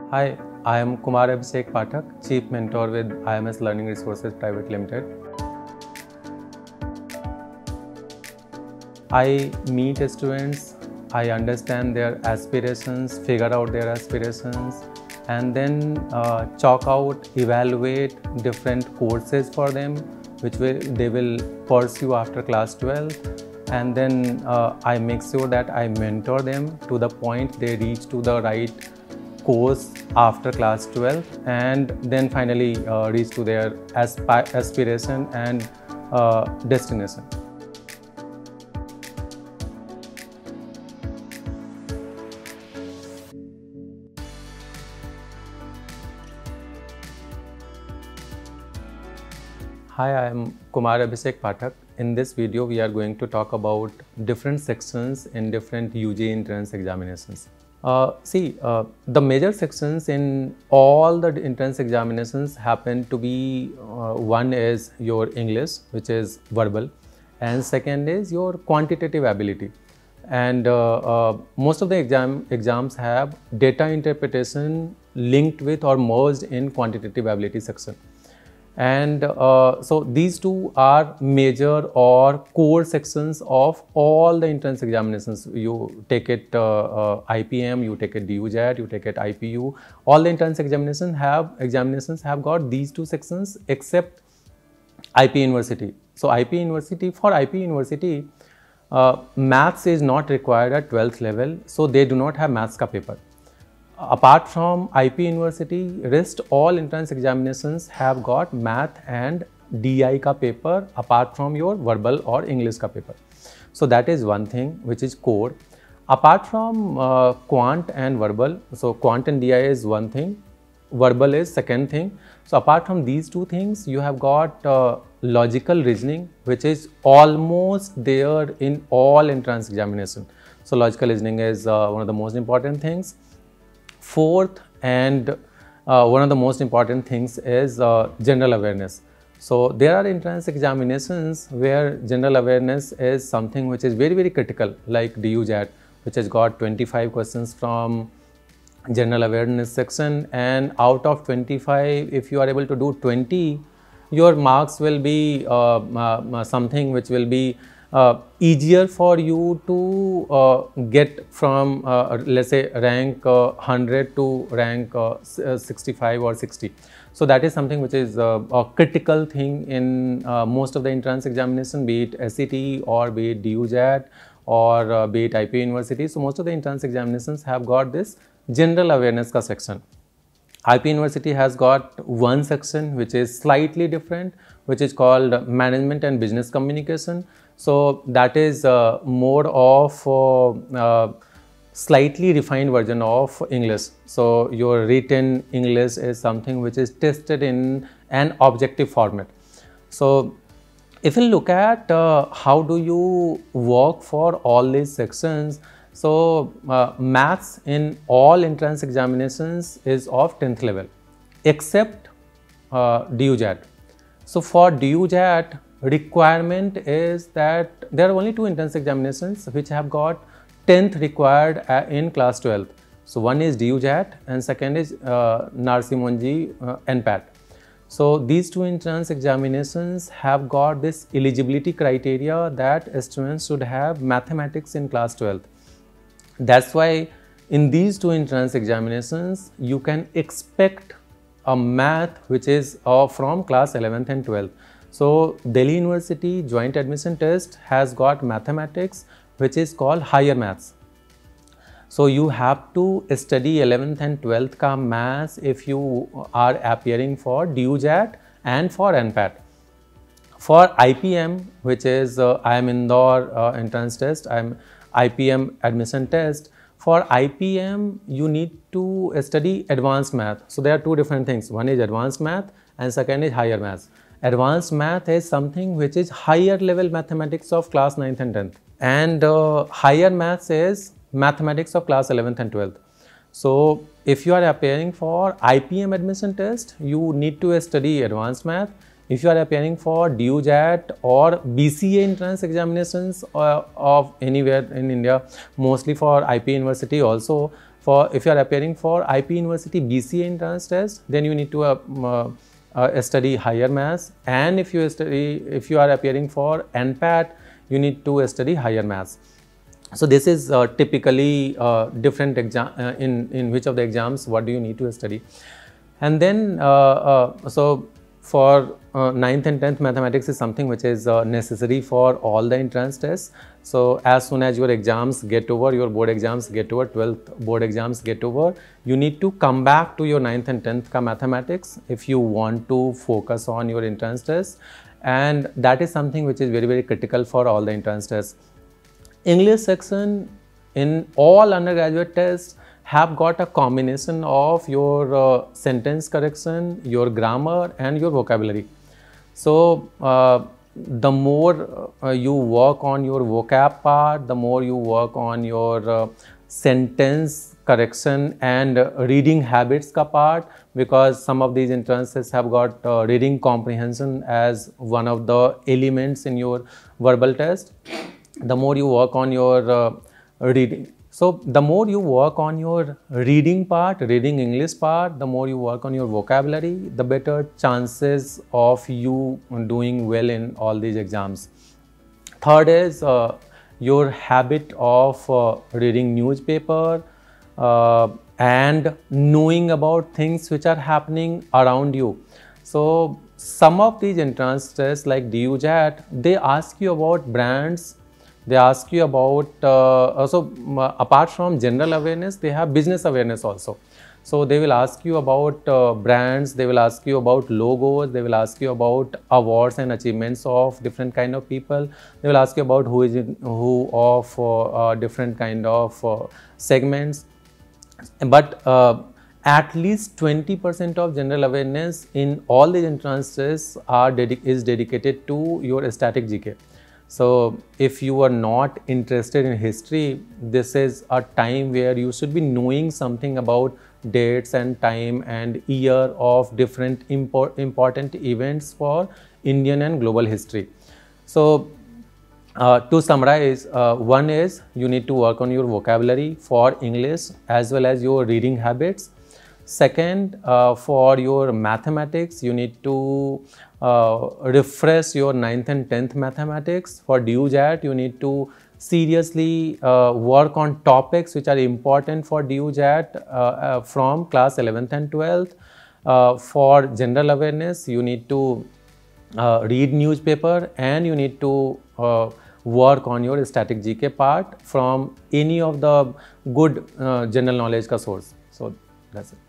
Hi, I am Kumar Abhishek Pathak, Chief Mentor with IMS Learning Resources Private Limited. I meet students, I understand their aspirations, figure out their aspirations, and then chalk out, evaluate different courses for them, which they will pursue after class 12. And then I make sure that I mentor them to the point they reach to the right course after class 12, and then finally reach to their aspiration and destination. Hi, I am Kumar Abhishek Pathak. In this video, we are going to talk about different sections in different UG entrance examinations. The major sections in all the entrance examinations happen to be one is your English, which is verbal, and second is your quantitative ability. And most of the exams have data interpretation linked with or merged in quantitative ability section. And so these two are major or core sections of all the entrance examinations. You take it IPM, you take it DUJAT, you take it IPU. All the entrance examinations have got these two sections except IP University. So for IP University, maths is not required at 12th level, so they do not have maths ka paper. Apart from IP University, rest all entrance examinations have got math and DI ka paper apart from your verbal or English ka paper. So that is one thing which is core. Apart from quant and verbal, so quant and DI is one thing, verbal is second thing. So apart from these two things, you have got logical reasoning, which is almost there in all entrance examination. So logical reasoning is one of the most important things. Fourth and one of the most important things is general awareness. So there are entrance examinations where general awareness is something which is very, very critical, like DUJAT, which has got 25 questions from general awareness section, and out of 25, if you are able to do 20, your marks will be something which will be easier for you to get from let's say rank 100 to rank 65 or 60. So that is something which is a critical thing in most of the entrance examination, be it SET or be it DUJAT or be it IP University. So most of the entrance examinations have got this general awareness ka section. IP University has got one section which is slightly different, which is called Management and Business Communication. So that is more of slightly refined version of English. So your written English is something which is tested in an objective format. So if you look at how do you work for all these sections, so maths in all entrance examinations is of 10th level except DUJAT. So for DUJAT, requirement is that there are only two entrance examinations which have got 10th required in class 12th. So one is DUJAT and second is Narsi Monji NPAT. So these two entrance examinations have got this eligibility criteria that students should have mathematics in class 12th. That's why in these two entrance examinations, you can expect a math which is from class 11th and 12th. So Delhi University Joint Admission Test has got mathematics which is called higher maths. So you have to study 11th and 12th ka maths if you are appearing for DUJAT and for NPAT. For IPM, which is IIM Indore entrance test, IPM admission test. For IPM, you need to study advanced math. So there are two different things. One is advanced math and second is higher maths. Advanced math is something which is higher level mathematics of class 9th and 10th. And higher maths is mathematics of class 11th and 12th. So if you are appearing for IPM admission test, you need to study advanced math. If you are appearing for DUJAT or BCA entrance examinations of anywhere in India, mostly for IP University also, if you are appearing for IP University BCA entrance test, then you need to study higher maths, and if you are appearing for NPAT, you need to study higher maths. So this is typically different exam in which of the exams what do you need to study. And then so for 9th and 10th mathematics is something which is necessary for all the entrance tests. So as soon as your exams get over, your board exams get over, 12th board exams get over, you need to come back to your 9th and 10th ka mathematics if you want to focus on your entrance tests, and that is something which is very, very critical for all the entrance tests. English section in all undergraduate tests have got a combination of your sentence correction, your grammar and your vocabulary. So the more you work on your vocab part, the more you work on your sentence correction and reading habits ka part, because some of these entrances have got reading comprehension as one of the elements in your verbal test. The more you work on your reading, so the more you work on your reading part, reading English part, the more you work on your vocabulary, the better chances of you doing well in all these exams. Third is your habit of reading newspaper and knowing about things which are happening around you. So some of these entrance tests like DUJAT, they ask you about brands. They ask you about, apart from general awareness, they have business awareness also. So they will ask you about brands, they will ask you about logos, they will ask you about awards and achievements of different kind of people. They will ask you about who of different kind of segments. But at least 20% of general awareness in all the entrances is dedicated to your static GK. So if you are not interested in history, this is a time where you should be knowing something about dates and time and year of different important events for Indian and global history. So to summarize, one is you need to work on your vocabulary for English as well as your reading habits. Second, for your mathematics, you need to refresh your 9th and 10th mathematics. For DUJAT, you need to seriously work on topics which are important for DUJAT from class 11th and 12th. For general awareness, you need to read newspaper, and you need to work on your static GK part from any of the good general knowledge ka source. So that's it.